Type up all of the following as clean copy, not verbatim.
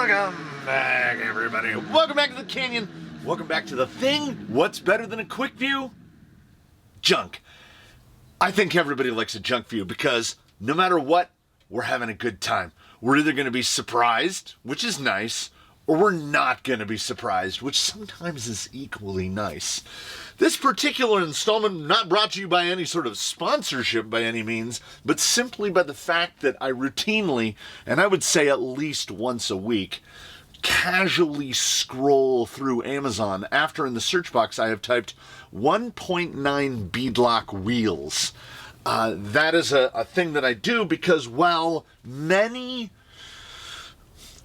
Welcome back, everybody. Welcome back to the canyon. Welcome back to the thing. What's better than a quick view? Junk. I think everybody likes a junk view because no matter what, we're having a good time. We're either going to be surprised, which is nice, or we're not going to be surprised, which sometimes is equally nice. This particular installment not brought to you by any sort of sponsorship by any means, but simply by the fact that I routinely, and I would say at least once a week, casually scroll through Amazon after in the search box I have typed 1.9 beadlock wheels. That is a thing that I do because while many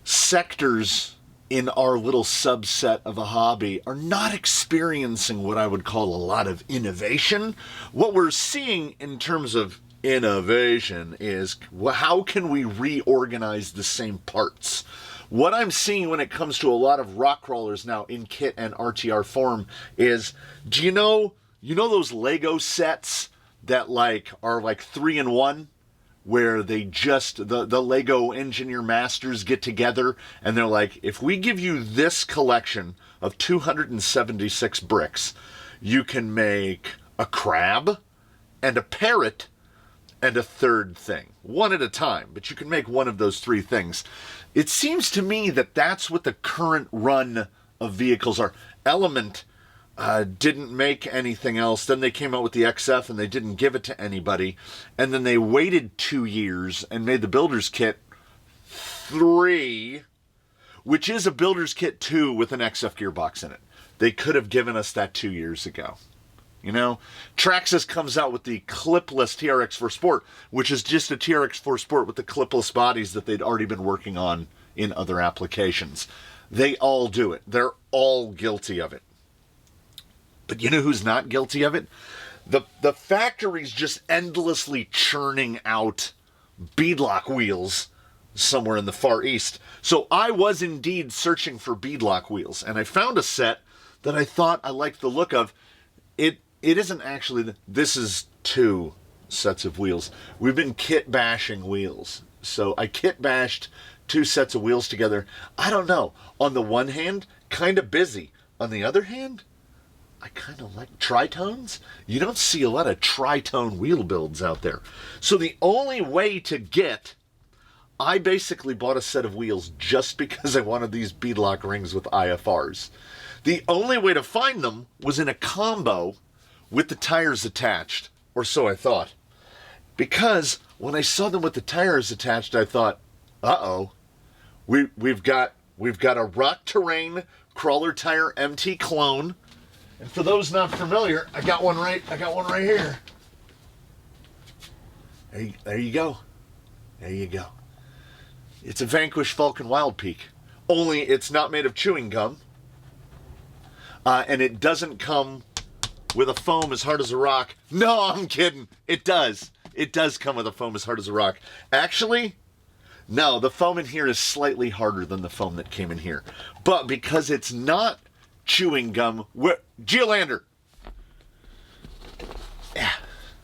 sectors in our little subset of a hobby are not experiencing what I would call a lot of innovation, what we're seeing in terms of innovation is how can we reorganize the same parts? What I'm seeing when it comes to a lot of rock crawlers now in kit and RTR form is, do you know those Lego sets that are 3-in-1? Where they just, the Lego engineer masters get together and they're like, if we give you this collection of 276 bricks, you can make a crab and a parrot and a third thing. One at a time, but you can make one of those three things. It seems to me that that's what the current run of vehicles are. Element didn't make anything else. Then they came out with the XF and they didn't give it to anybody. And then they waited 2 years and made the Builder's Kit 3, which is a Builder's Kit 2 with an XF gearbox in it. They could have given us that 2 years ago. You know, Traxxas comes out with the clipless TRX4 Sport, which is just a TRX4 Sport with the clipless bodies that they'd already been working on in other applications. They all do it. They're all guilty of it. But you know who's not guilty of it? The factory's just endlessly churning out beadlock wheels somewhere in the Far East. So I was indeed searching for beadlock wheels, and I found a set that I thought I liked the look of. It isn't actually, this is 2 sets of wheels. We've been kit bashing wheels. So I kit bashed 2 sets of wheels together. I don't know. On the one hand, kind of busy. On the other hand, I kind of like tritones. You don't see a lot of tritone wheel builds out there. So the only way to get, I basically bought a set of wheels just because I wanted these beadlock rings with IFRs. The only way to find them was in a combo with the tires attached, or so I thought. Because when I saw them with the tires attached, I thought, uh-oh, we've got a rock terrain crawler tire MT clone. And for those not familiar, I got one right here. There you go. There you go. It's a Vanquish Falcon Wildpeak. Only it's not made of chewing gum. And it doesn't come with a foam as hard as a rock. No, I'm kidding. It does. It does come with a foam as hard as a rock. Actually, no, the foam in here is slightly harder than the foam that came in here. But because it's not chewing gum, Geolander. Yeah.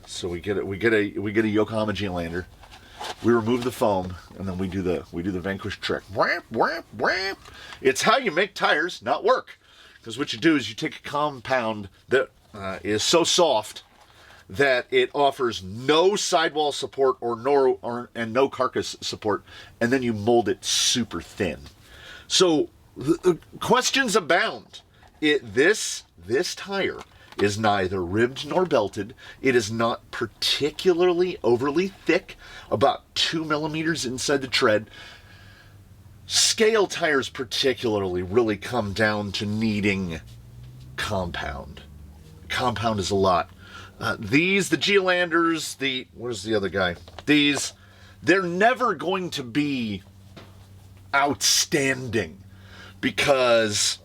So we get a Yokohama Geolander. We remove the foam and then we do the Vanquish trick. Whap, whap, whap. It's how you make tires not work. Because what you do is you take a compound that is so soft that it offers no sidewall support and no carcass support, and then you mold it super thin. So questions abound. This tire is neither ribbed nor belted. It is not particularly overly thick, about 2 millimeters inside the tread. Scale tires particularly really come down to needing compound. Compound is a lot. The Geolanders, where's the other guy? They're never going to be outstanding because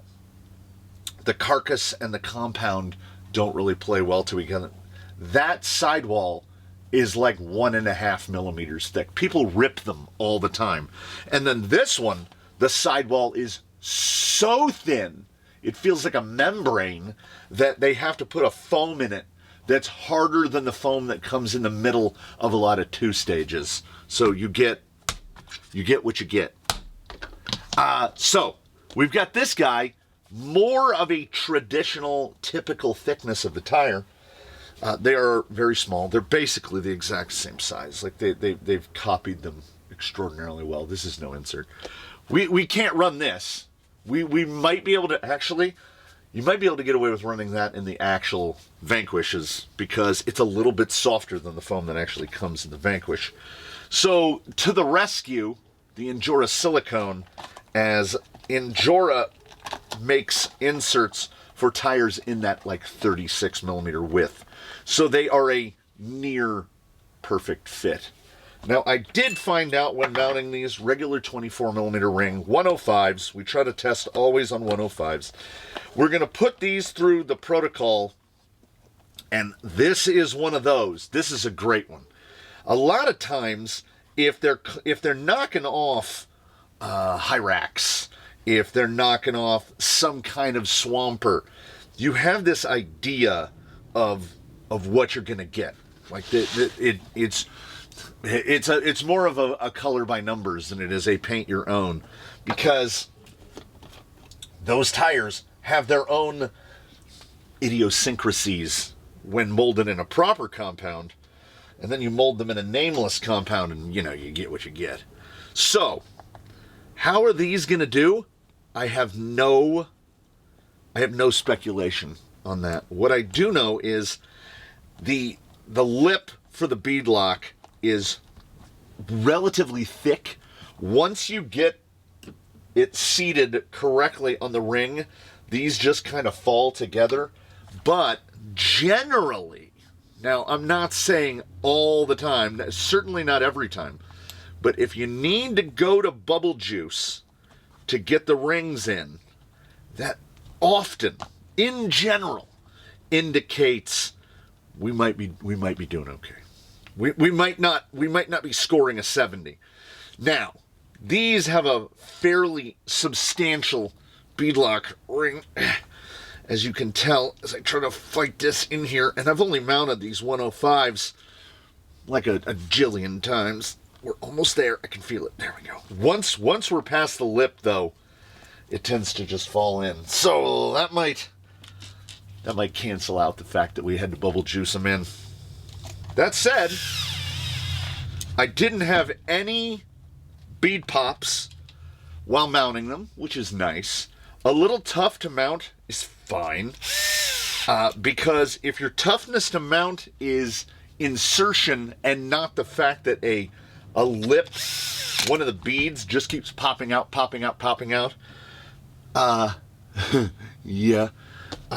the carcass and the compound don't really play well together. That sidewall is like 1.5 millimeters thick. People rip them all the time. And then this one, the sidewall is so thin, it feels like a membrane that they have to put a foam in it that's harder than the foam that comes in the middle of a lot of 2 stages. So you get what you get. So we've got this guy, more of a traditional, typical thickness of the tire. They are very small. They're basically the exact same size. Like they've copied them extraordinarily well. This is no insert. We can't run this. We might be able to, actually, you might be able to get away with running that in the actual Vanquishes because it's a little bit softer than the foam that actually comes in the Vanquish. So to the rescue, the Injora silicone, as Injora makes inserts for tires in that like 36 millimeter width. So they are a near perfect fit. Now, I did find out when mounting these regular 24 millimeter ring 105s, we try to test always on 105s. We're going to put these through the protocol, and this is one of those. This is a great one. A lot of times, if they're knocking off Hyrax, if they're knocking off some kind of swamper, you have this idea of what you're going to get. Like it's more of a color by numbers than it is a paint your own, because those tires have their own idiosyncrasies when molded in a proper compound, and then you mold them in a nameless compound, and you get what you get. So, how are these going to do? I have no speculation on that. What I do know is the lip for the bead lock is relatively thick. Once you get it seated correctly on the ring, these just kind of fall together. But generally, now I'm not saying all the time, certainly not every time, but if you need to go to Bubble Juice to get the rings in, that often, in general, indicates we might be doing okay. We might not be scoring a 70. Now, these have a fairly substantial beadlock ring, as you can tell as I try to fight this in here, and I've only mounted these 105s like a jillion times. We're almost there. I can feel it. There we go. Once we're past the lip, though, it tends to just fall in. So that might cancel out the fact that we had to bubble juice them in. That said, I didn't have any bead pops while mounting them, which is nice. A little tough to mount is fine, because if your toughness to mount is insertion and not the fact that a lip, one of the beads just keeps popping out, yeah,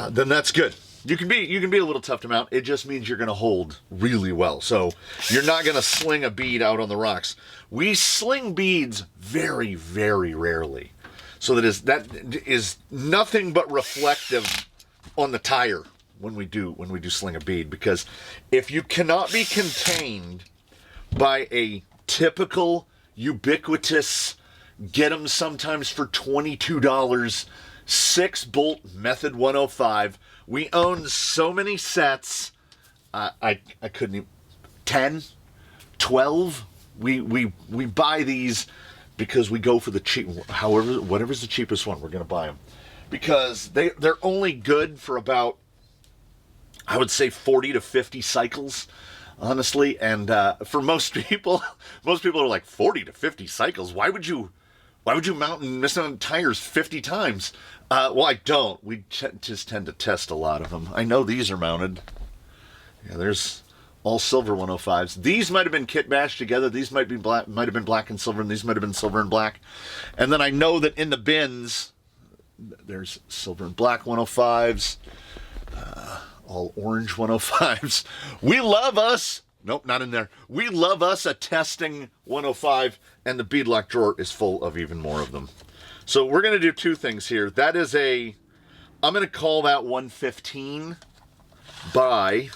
then that's good. You can be a little tough to mount. It just means you're going to hold really well. So you're not going to sling a bead out on the rocks. We sling beads very, very rarely. So that is nothing but reflective on the tire when we do sling a bead, because if you cannot be contained by a typical ubiquitous, get them sometimes for $22 6-bolt Method 105. We own so many sets. I couldn't even, 10, 12. We buy these because we go for the cheap, whatever's the cheapest one, we're going to buy them. Because they're only good for about, I would say, 40 to 50 cycles, honestly. And for most people are like, 40 to 50 cycles? Why would you mount and miss on tires 50 times? Well, I don't. We just tend to test a lot of them. I know these are mounted. Yeah, there's all silver 105s. These might have been kit bashed together. These might have been black and silver, and these might have been silver and black. And then I know that in the bins, there's silver and black 105s, all orange 105s. We love us. Nope, not in there. We love us a testing 105, and the beadlock drawer is full of even more of them. So we're going to do two things here. That is I'm going to call that 115 by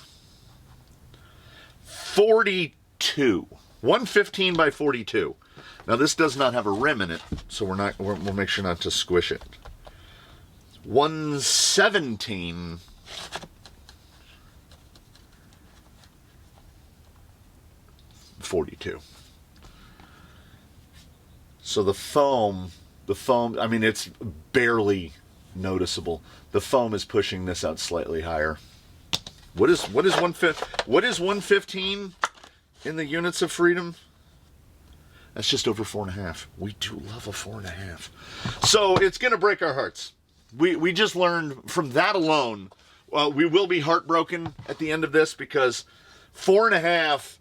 42. 115 by 42. Now this does not have a rim in it, so we'll make sure not to squish it. 117 42. So the foam The foam, I mean, it's barely noticeable. The foam is pushing this out slightly higher. What is 115 in the units of freedom? That's just over 4.5. We do love a 4.5. So it's going to break our hearts. We just learned from that alone. We will be heartbroken at the end of this because 4.5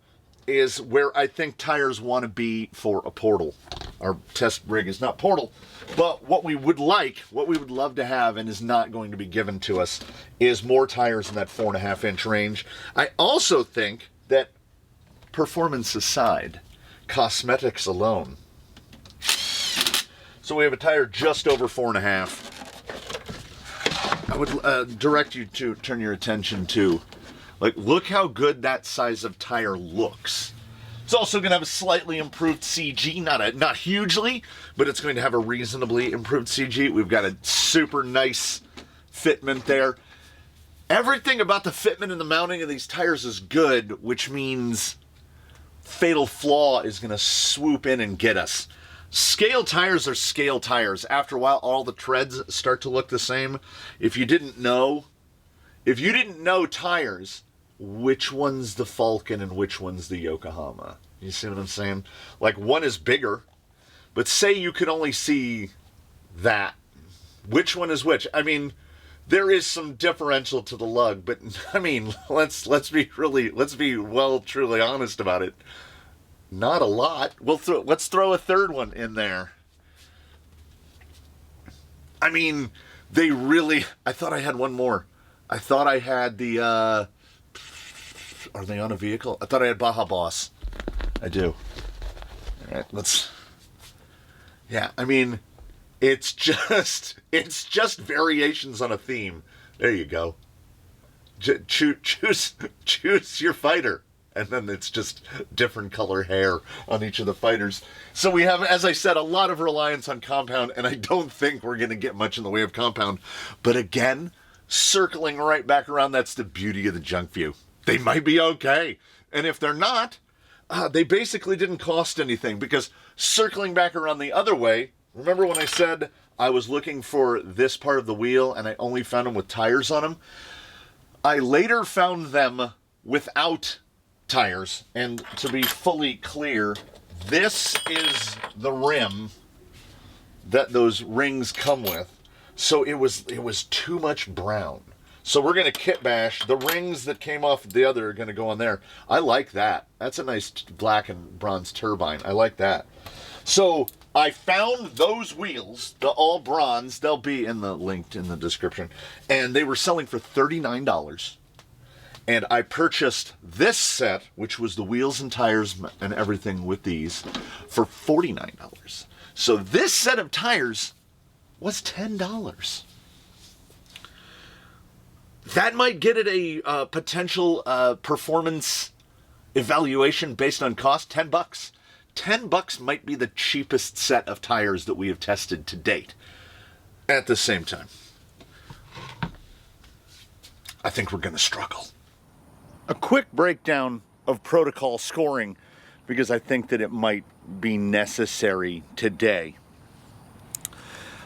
is where I think tires want to be for a portal. Our test rig is not portal, but what we would love to have and is not going to be given to us is more tires in that 4.5-inch range. I also think that, performance aside, cosmetics alone. So we have a tire just over 4.5. I would direct you to turn your attention to, like, look how good that size of tire looks. It's also going to have a slightly improved CG, not hugely, but it's going to have a reasonably improved CG. We've got a super nice fitment there. Everything about the fitment and the mounting of these tires is good, which means fatal flaw is going to swoop in and get us. Scale tires are scale tires. After a while, all the treads start to look the same. If you didn't know tires, which one's the Falcon and which one's the Yokohama? You see what I'm saying? Like, one is bigger, but say you could only see that. Which one is which? I mean, there is some differential to the lug, but I mean, let's be truly honest about it. Not a lot. Let's throw a third one in there. I mean, I thought I had one more. I thought I had the, are they on a vehicle? I thought I had Baja Boss. I do. All right, yeah, I mean, it's just variations on a theme. There you go. Choose your fighter. And then it's just different color hair on each of the fighters. So we have, as I said, a lot of reliance on compound, and I don't think we're going to get much in the way of compound. But again, circling right back around, that's the beauty of the Junkview. They might be okay. And if they're not, they basically didn't cost anything, because circling back around the other way, remember when I said I was looking for this part of the wheel and I only found them with tires on them? I later found them without tires, and to be fully clear, this is the rim that those rings come with. So it was too much brown. So we're going to kit bash. The rings that came off the other are going to go on there. I like that. That's a nice black and bronze turbine. I like that. So I found those wheels, the all bronze. They'll be linked in the description. And they were selling for $39. And I purchased this set, which was the wheels and tires and everything with these, for $49. So this set of tires was $10. That might get it a potential performance evaluation based on cost. $10. $10 might be the cheapest set of tires that we have tested to date. At the same time, I think we're going to struggle. A quick breakdown of protocol scoring, because I think that it might be necessary today.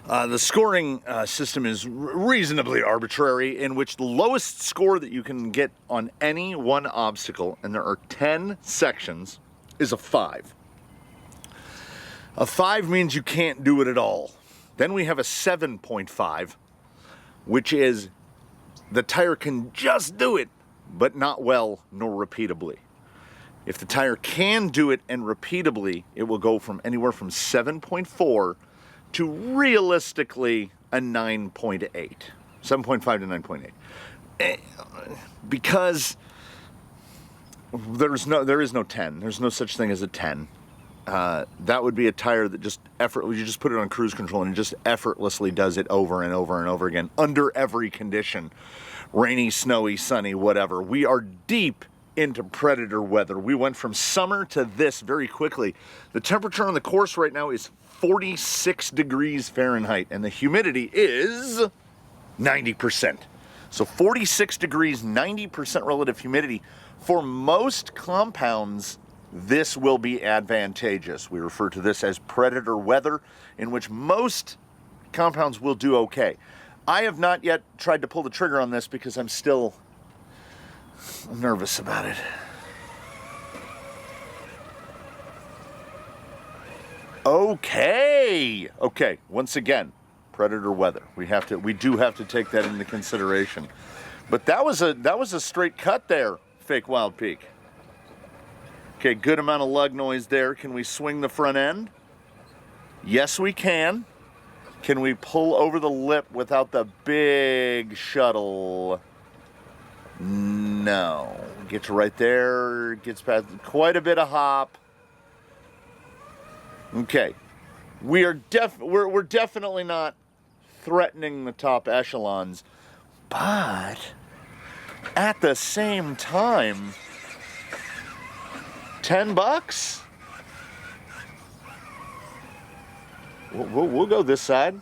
The scoring system is reasonably arbitrary, in which the lowest score that you can get on any one obstacle, and there are 10 sections, is a 5. A 5 means you can't do it at all. Then we have a 7.5, which is the tire can just do it, but not well nor repeatably. If the tire can do it and repeatably, it will go from anywhere from 7.4 to realistically a 9.8. 7.5 to 9.8. Because there is no 10. There's no such thing as a 10. That would be a tire that you just put it on cruise control and it just effortlessly does it over and over and over again under every condition. Rainy, snowy, sunny, whatever. We are deep into predator weather. We went from summer to this very quickly. The temperature on the course right now is 46 degrees Fahrenheit, and the humidity is 90%. So 46 degrees, 90% relative humidity. For most compounds, this will be advantageous. We refer to this as predator weather, in which most compounds will do okay. I have not yet tried to pull the trigger on this because I'm nervous about it. Okay, once again, predator weather. We do have to take that into consideration. But that was a straight cut there, fake Wild Peak. Okay, good amount of lug noise there. Can we swing the front end? Yes, we can. Can we pull over the lip without the big shuttle? No. Gets right there, gets past quite a bit of hop. Okay. We're definitely not threatening the top echelons, but at the same time, $10? We'll go this side.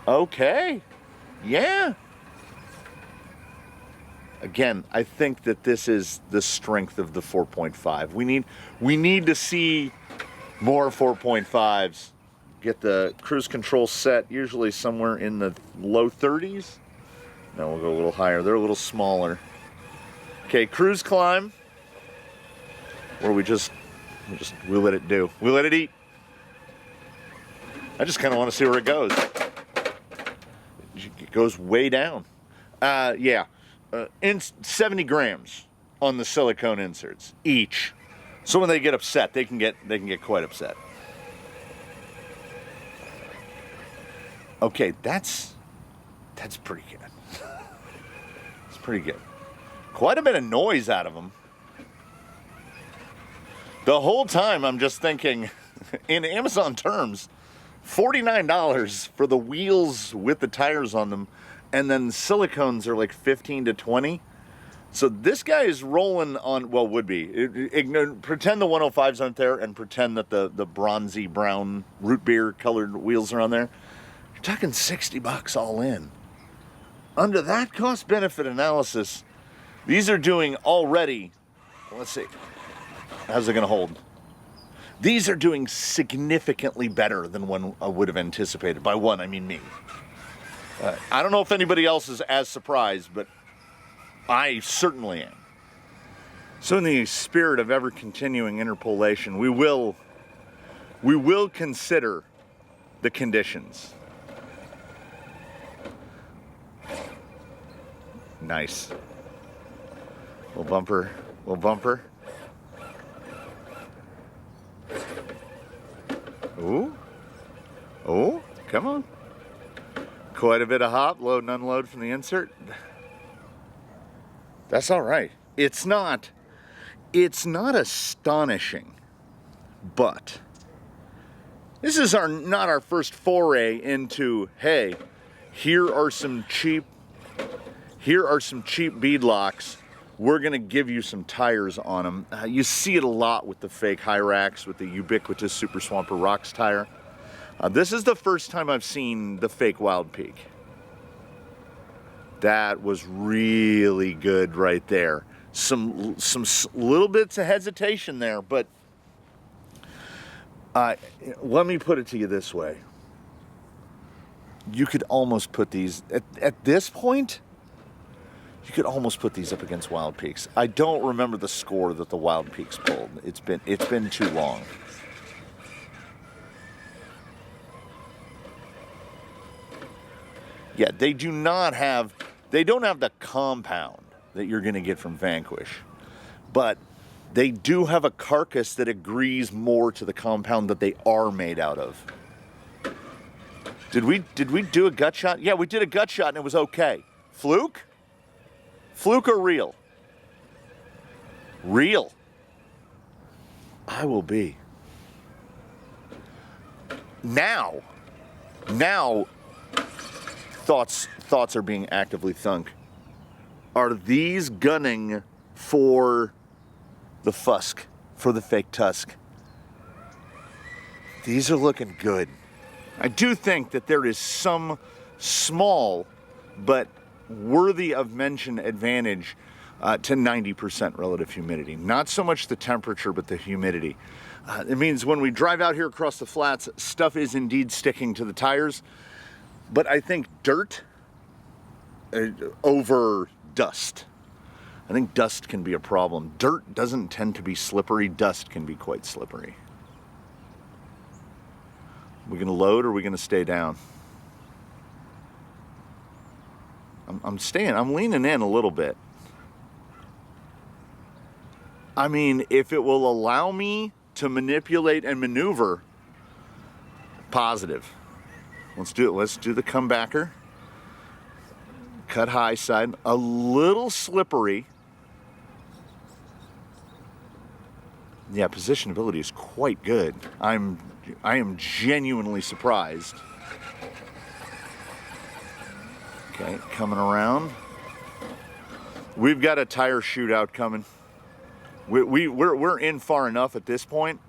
Okay. Yeah. Again, I think that this is the strength of the 4.5. We need to see more 4.5s. Get the cruise control set usually somewhere in the low 30s. No, we'll go a little higher. They're a little smaller. Okay, cruise climb. Or we let it do. We let it eat. I just kind of want to see where it goes. It goes way down. Yeah. 70 grams on the silicone inserts each. So when they get upset, they can get quite upset. Okay, that's pretty good. It's pretty good. Quite a bit of noise out of them. The whole time I'm just thinking, in Amazon terms, $49 for the wheels with the tires on them, and then silicones are like 15 to 20. So this guy is rolling on, well, would be. Pretend the 105s aren't there and pretend that the bronzy brown root beer colored wheels are on there. You're talking $60 all in. Under that cost benefit analysis, these are doing already, let's see, how's it going to hold? These are doing significantly better than one I would have anticipated. By one, I mean me. I don't know if anybody else is as surprised, but I certainly am. So in the spirit of ever-continuing interpolation, we will consider the conditions. Nice. Little bumper, little bumper. Ooh. Oh, come on. Quite a bit of hop, load and unload from the insert. That's all right. It's not astonishing, but this is not our first foray into, hey, here are some cheap beadlocks. We're gonna give you some tires on them. You see it a lot with the fake Hyrax, with the ubiquitous Super Swamper Rocks tire. This is the first time I've seen the fake Wild Peak. That was really good right there. Some little bits of hesitation there, but let me put it to you this way. You could almost put these, at this point, you could almost put these up against Wild Peaks. I don't remember the score that the Wild Peaks pulled. It's been too long. Yeah, they don't have the compound that you're going to get from Vanquish, but they do have a carcass that agrees more to the compound that they are made out of. Did we do a gut shot? Yeah, we did a gut shot and it was okay. Fluke? Fluke or real? Real. I will be. Now, thoughts are being actively thunk. Are these gunning for the Fusk, for the fake Tusk? These are looking good. I do think that there is some small but worthy of mention advantage to 90% relative humidity. Not so much the temperature, but the humidity. It means when we drive out here across the flats, stuff is indeed sticking to the tires, but I think dirt over dust. I think dust can be a problem. Dirt doesn't tend to be slippery. Dust can be quite slippery. We gonna load or are we gonna stay down? I'm leaning in a little bit. I mean, if it will allow me to manipulate and maneuver, positive. Let's do it. Let's do the comebacker. Cut high side, a little slippery. Yeah, positionability is quite good. I am genuinely surprised. Okay, coming around. We've got a tire shootout coming. We're in far enough at this point.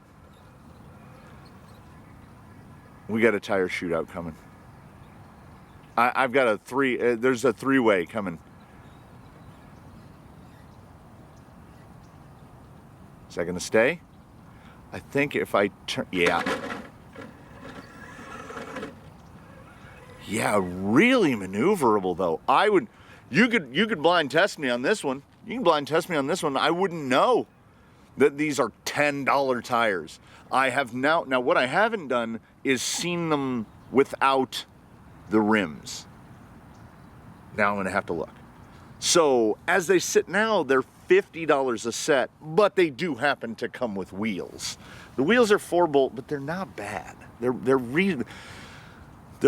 We got a tire shootout coming. I've got there's a three-way coming. Is that gonna stay? I think if I turn, yeah. Yeah, really maneuverable though. You could blind test me on this one. You can blind test me on this one. I wouldn't know that these are $10 tires. I have now what I haven't done is seen them without the rims. Now I'm gonna have to look. So as they sit now, they're $50 a set, but they do happen to come with wheels. The wheels are 4-bolt, but they're not bad. They're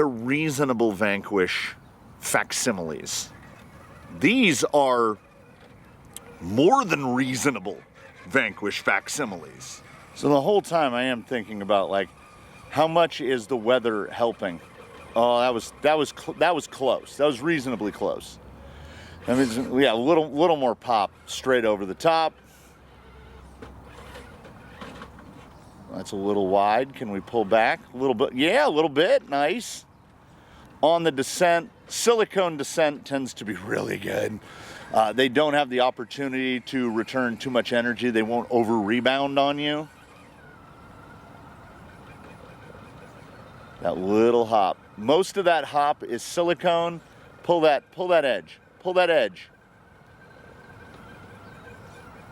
reasonable Vanquish facsimiles. These are more than reasonable Vanquish facsimiles. So the whole time I am thinking about, like, how much is the weather helping? Oh, that was close. That was reasonably close. I mean, yeah, a little more pop straight over the top. That's a little wide. Can we pull back a little bit? Yeah, a little bit. Nice. On the descent, silicone descent tends to be really good. They don't have the opportunity to return too much energy. They won't over rebound on you. That little hop. Most of that hop is silicone. Pull that edge. Pull that edge.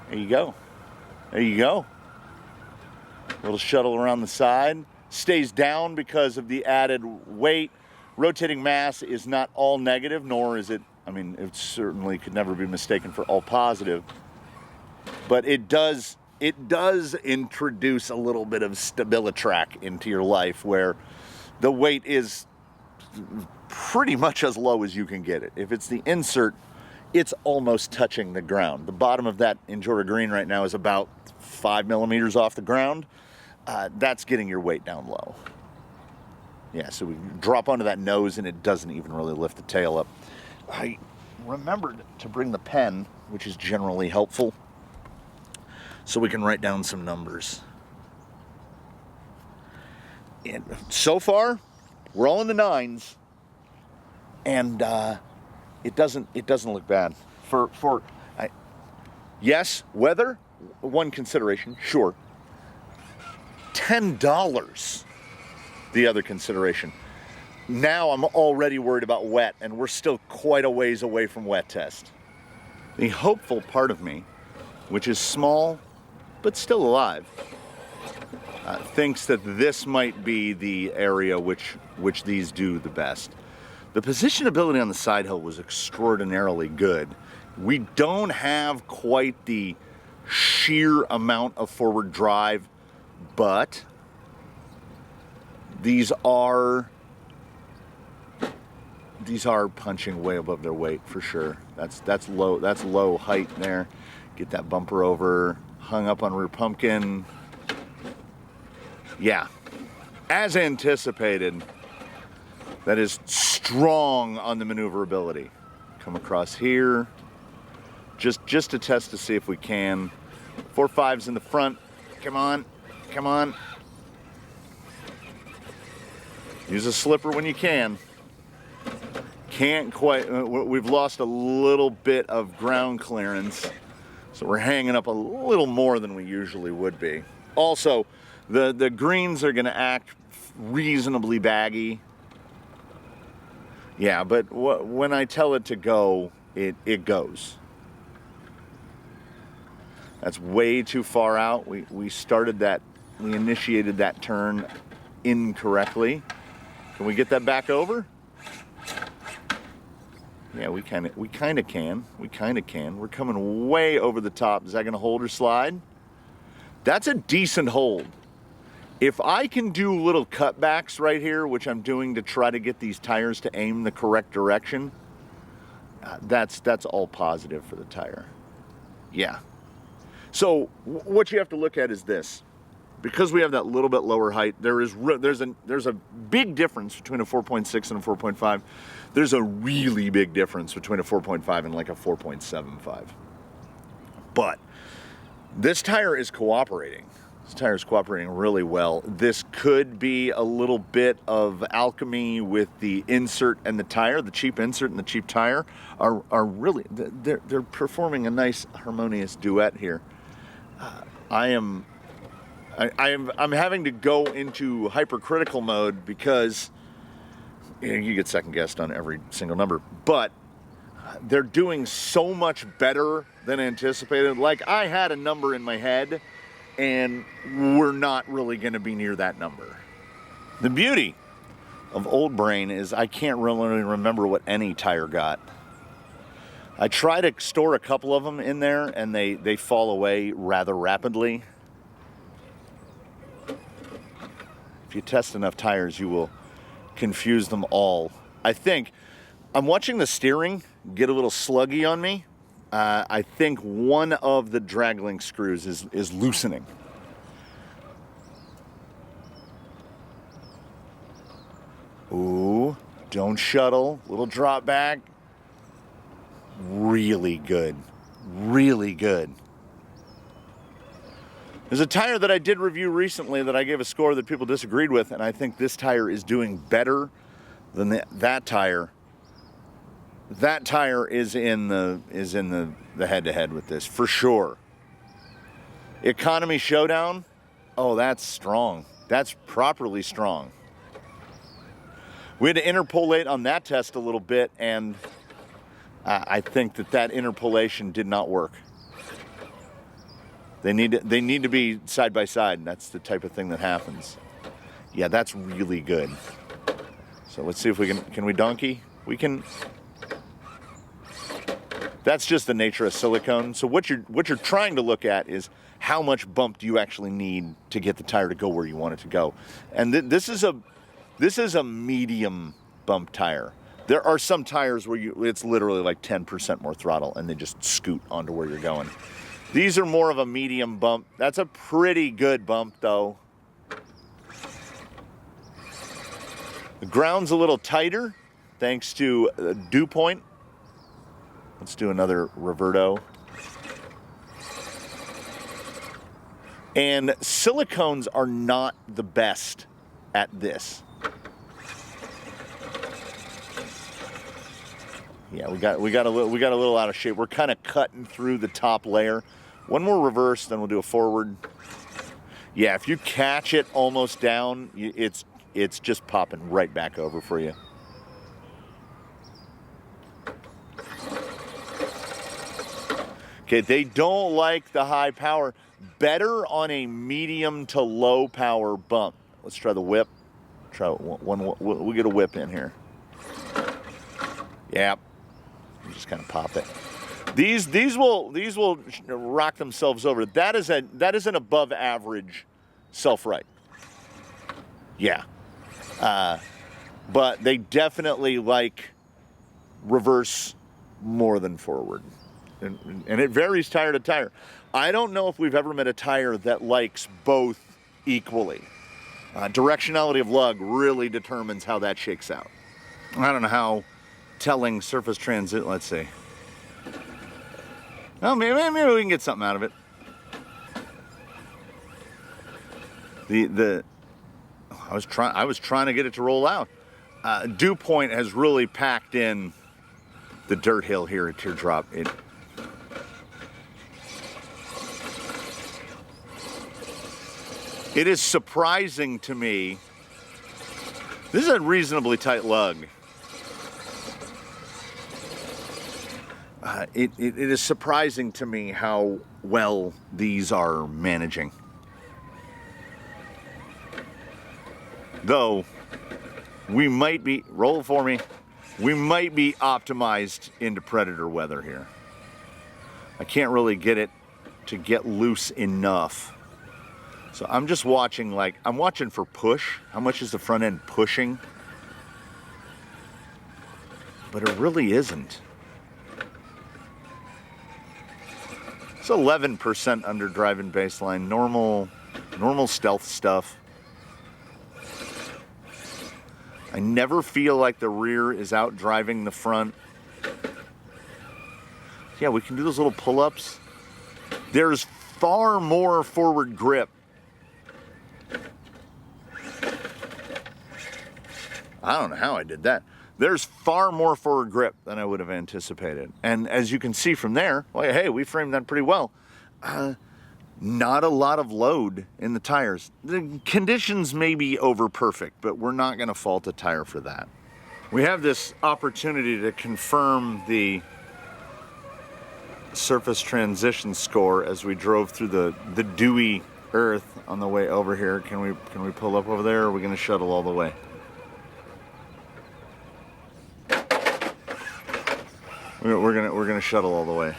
There you go. There you go. Little shuttle around the side. Stays down because of the added weight. Rotating mass is not all negative, nor is it, I mean, it certainly could never be mistaken for all positive. But it does introduce a little bit of stabilitrack into your life where the weight is pretty much as low as you can get it. If it's the insert, it's almost touching the ground. The bottom of that Injora Green right now is about 5 millimeters off the ground. That's getting your weight down low. Yeah, so we drop onto that nose and it doesn't even really lift the tail up. I remembered to bring the pen, which is generally helpful, so we can write down some numbers. And so far, we're all in the 9s, and it doesn't look bad. Yes, weather, one consideration, sure. $10, the other consideration. Now I'm already worried about wet, and we're still quite a ways away from wet test. The hopeful part of me, which is small but still alive, thinks that this might be the area which these do the best. The positionability on the side hill was extraordinarily good. We don't have quite the sheer amount of forward drive, but these are punching way above their weight for sure. That's low height there. Get that bumper over, hung up on rear pumpkin. Yeah, as anticipated, that is strong on the maneuverability. Come across here, just to test to see if we can. 4.5s in the front. Come on, come on. Use a slipper when you can. can't quite, we've lost a little bit of ground clearance, so we're hanging up a little more than we usually would be. Also, the greens are going to act reasonably baggy. Yeah, but when I tell it to go, it goes. That's way too far out. We started that, we initiated that turn incorrectly. Can we get that back over? Yeah, we kind of can. We kind of can. We're coming way over the top. Is that going to hold or slide? That's a decent hold. If I can do little cutbacks right here, which I'm doing to try to get these tires to aim the correct direction, that's all positive for the tire. Yeah. So what you have to look at is this. Because we have that little bit lower height, there's a big difference between a 4.6 and a 4.5. There's a really big difference between a 4.5 and like a 4.75. But this tire is cooperating. This tire is cooperating really well. This could be a little bit of alchemy with the insert and the tire. The cheap insert and the cheap tire are really, they're performing a nice harmonious duet here. I'm having to go into hypercritical mode because you get second guessed on every single number, but they're doing so much better than anticipated. Like, I had a number in my head and we're not really going to be near that number. The beauty of Old Brain is I can't really remember what any tire got. I try to store a couple of them in there and they fall away rather rapidly. If you test enough tires, you will confuse them all. I think I'm watching the steering get a little sluggy on me. I think one of the drag link screws is loosening. Ooh, don't shuttle. Little drop back. Really good. Really good. There's a tire that I did review recently that I gave a score that people disagreed with, and I think this tire is doing better than that tire. That tire is in the head-to-head with this for sure. Economy Showdown. Oh, that's strong. That's properly strong. We had to interpolate on that test a little bit, and I think that interpolation did not work. They need to be side by side, and that's the type of thing that happens. Yeah, that's really good. So let's see if we can we donkey? We can. That's just the nature of silicone. So what you're trying to look at is how much bump do you actually need to get the tire to go where you want it to go. And this is a medium bump tire. There are some tires where it's literally like 10% more throttle and they just scoot onto where you're going. These are more of a medium bump. That's a pretty good bump though. The ground's a little tighter thanks to dew point. Let's do another Reverto. And silicones are not the best at this. Yeah, we got a little out of shape. We're kind of cutting through the top layer. One more reverse, then we'll do a forward. Yeah, if you catch it almost down, it's just popping right back over for you. Okay, they don't like the high power. Better on a medium to low power bump. Let's try the whip. Try one. We'll get a whip in here. Yeah, just kind of pop it. These will rock themselves over. That is an above average self-right. Yeah, but they definitely like reverse more than forward. And it varies tire to tire. I don't know if we've ever met a tire that likes both equally. Directionality of lug really determines how that shakes out. I don't know how telling surface transit, let's see. Oh, maybe we can get something out of it. I was trying to get it to roll out. Dew point has really packed in the dirt hill here at Teardrop. It is surprising to me. This is a reasonably tight lug. It is surprising to me how well these are managing. Though, we might be, roll it for me, we might be optimized into predator weather here. I can't really get it to get loose enough. So I'm just watching, like, I'm watching for push. How much is the front end pushing? But it really isn't. It's 11% under driving baseline. Normal stealth stuff. I never feel like the rear is out driving the front. Yeah, we can do those little pull-ups. There's far more forward grip. I don't know how I did that. There's far more forward grip than I would have anticipated. And as you can see from there, well, hey, we framed that pretty well. Not a lot of load in the tires. The conditions may be over perfect, but we're not going to fault a tire for that. We have this opportunity to confirm the surface transition score as we drove through the dewy earth on the way over here. Can we pull up over there, or are we going to shuttle all the way? We're gonna shuttle all the way.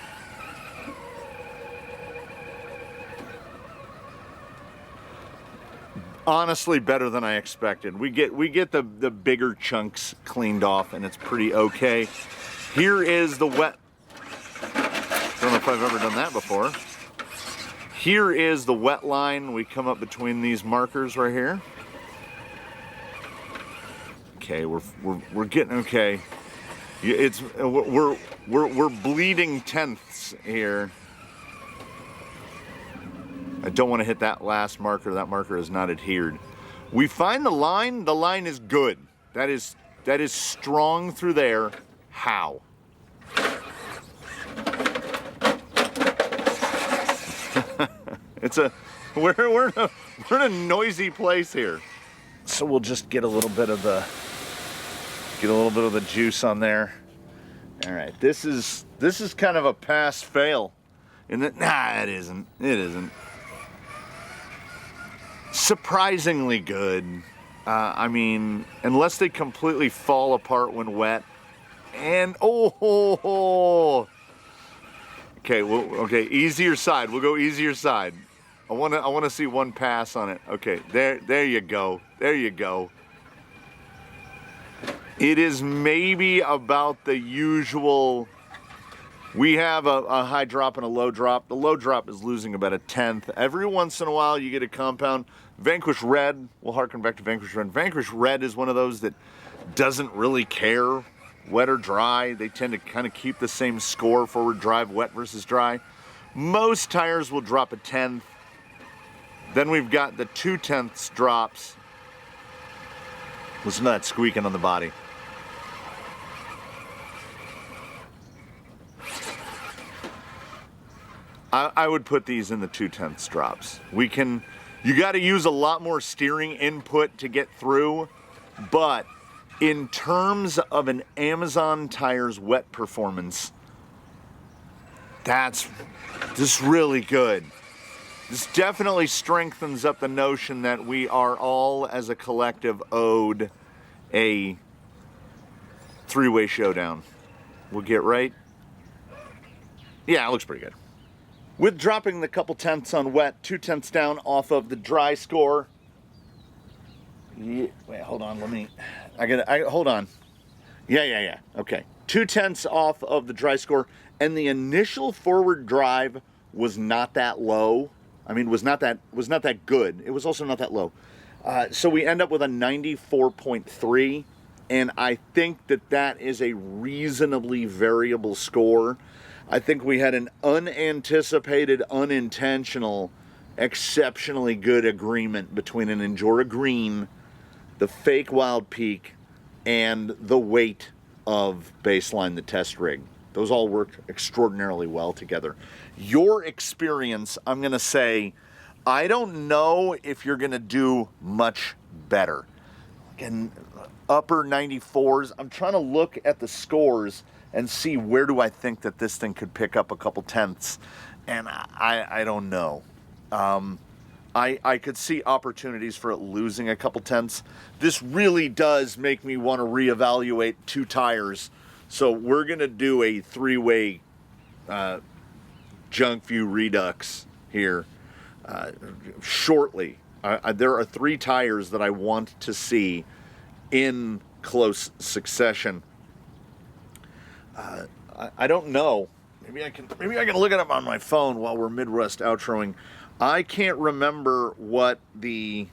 Honestly, better than I expected. We get the bigger chunks cleaned off, and it's pretty okay. Here is the wet. Don't know if I've ever done that before. Here is the wet line. We come up between these markers right here. Okay, we're getting okay. It's we're bleeding tenths here. I don't want to hit that last marker. That marker is not adhered. We find the line. The line is good. That is strong through there. How? We're in a noisy place here. So we'll just get a little bit of the juice on there. All right, this is kind of a pass fail. Nah, it isn't. It isn't. Surprisingly good. I mean, unless they completely fall apart when wet. And okay, okay, easier side. We'll go easier side. I want to see one pass on it. Okay, there you go. There you go. It is maybe about the usual. We have a high drop and a low drop. The low drop is losing about a tenth. Every once in a while you get a compound. Vanquish Red, we'll harken back to Vanquish Red. Vanquish Red is one of those that doesn't really care, wet or dry. They tend to kind of keep the same score, forward drive, wet versus dry. Most tires will drop a tenth. Then we've got the 2/10 drops. Listen to that squeaking on the body. I would put these in the 2/10 drops. You got to use a lot more steering input to get through, but in terms of an Amazon tires wet performance, this is really good. This definitely strengthens up the notion that we are all, as a collective, owed a three-way showdown. We'll get right. Yeah, it looks pretty good. With dropping the couple tenths on wet, 2/10 down off of the dry score. Yeah, wait, hold on, hold on. Yeah. Okay. 2/10 off of the dry score, and the initial forward drive was not that low. I mean, was not that good. It was also not that low. So we end up with a 94.3, and I think that is a reasonably variable score. I think we had an unanticipated, unintentional, exceptionally good agreement between an Endura Green, the fake Wildpeak, and the weight of Baseline, the test rig. Those all work extraordinarily well together. Your experience, I'm going to say, I don't know if you're going to do much better. Again, upper 94s. I'm trying to look at the scores and see where do I think that this thing could pick up a couple tenths. And I don't know. I could see opportunities for it losing a couple tenths. This really does make me want to reevaluate 2 tires. So we're going to do a 3-way Junkview Redux here shortly. There are 3 tires that I want to see in close succession. I don't know. Maybe I can look it up on my phone while we're Midwest outroing. I can't remember what the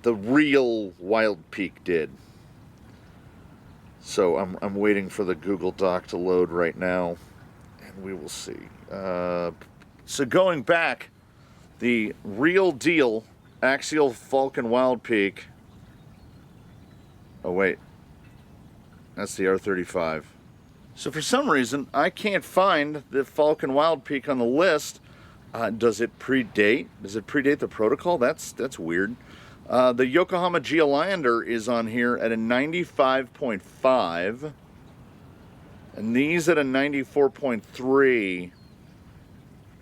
real Wildpeak did. So I'm waiting for the Google Doc to load right now, and we will see. So going back, the real deal Axial Falcon Wildpeak. Oh wait, that's the R35. So for some reason I can't find the Falcon Wildpeak on the list. Does it predate? Does it predate the protocol? That's weird. The Yokohama Geolander is on here at a 95.5, and these at a 94.3.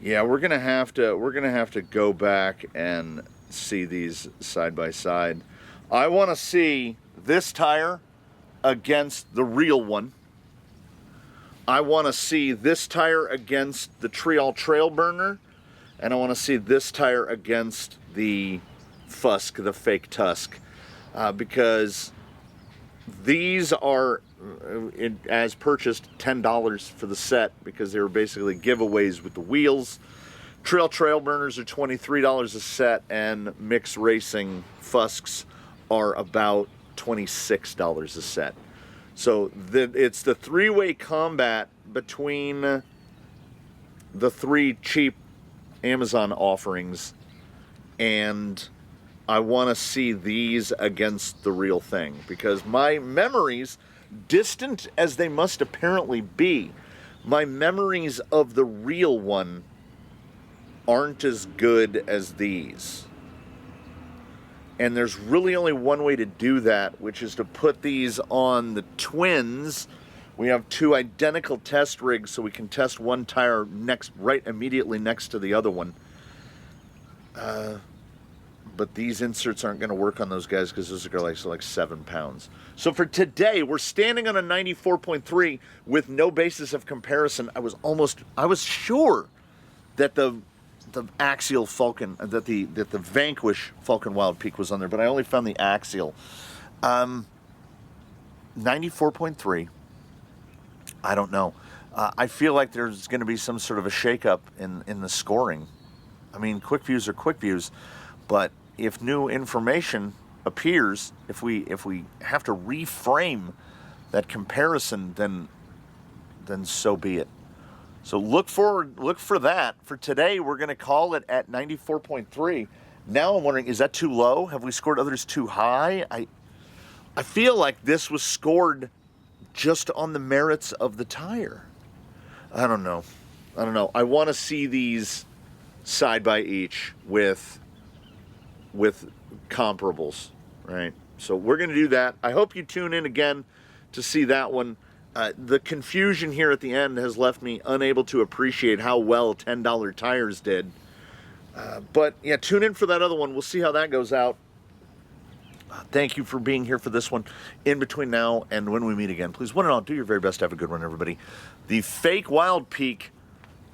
Yeah, we're gonna have to go back and see these side by side. I want to see this tire against the real one. I want to see this tire against the Trial Trail Burner, and I want to see this tire against the Fusk, the fake Tusk, because these are, as purchased, $10 for the set because they were basically giveaways with the wheels. Trail Burners are $23 a set, and Mix Racing Fusks are about $26 a set. So it's the 3-way combat between the 3 cheap Amazon offerings, and I want to see these against the real thing, because my memories, distant as they must apparently be, my memories of the real one aren't as good as these. And there's really only one way to do that, which is to put these on the twins. We have 2 identical test rigs, so we can test one tire right immediately next to the other one. But these inserts aren't going to work on those guys because those are like 7 pounds. So for today, we're standing on a 94.3 with no basis of comparison. I was sure that the Axial Falcon, that the Vanquish Falcon Wildpeak was on there, but I only found the Axial. 94.3. I don't know. I feel like there's going to be some sort of a shakeup in the scoring. I mean, quick views are quick views, but if new information appears, if we have to reframe that comparison, then so be it. So look for that. For today, we're going to call it at 94.3. Now I'm wondering, is that too low? Have we scored others too high? I feel like this was scored just on the merits of the tire. I don't know. I want to see these side by each with comparables, right? So we're going to do that. I hope you tune in again to see that one. The confusion here at the end has left me unable to appreciate how well $10 tires did. But yeah, tune in for that other one. We'll see how that goes out. Thank you for being here for this one. In between now and when we meet again, please, one and all, do your very best to have a good one, everybody. The fake Wildpeak,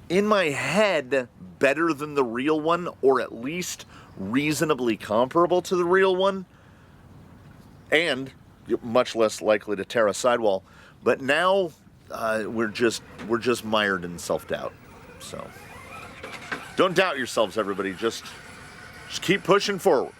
in my head, better than the real one, or at least reasonably comparable to the real one, and much less likely to tear a sidewall. But now we're just mired in self-doubt. So don't doubt yourselves, everybody. Just keep pushing forward.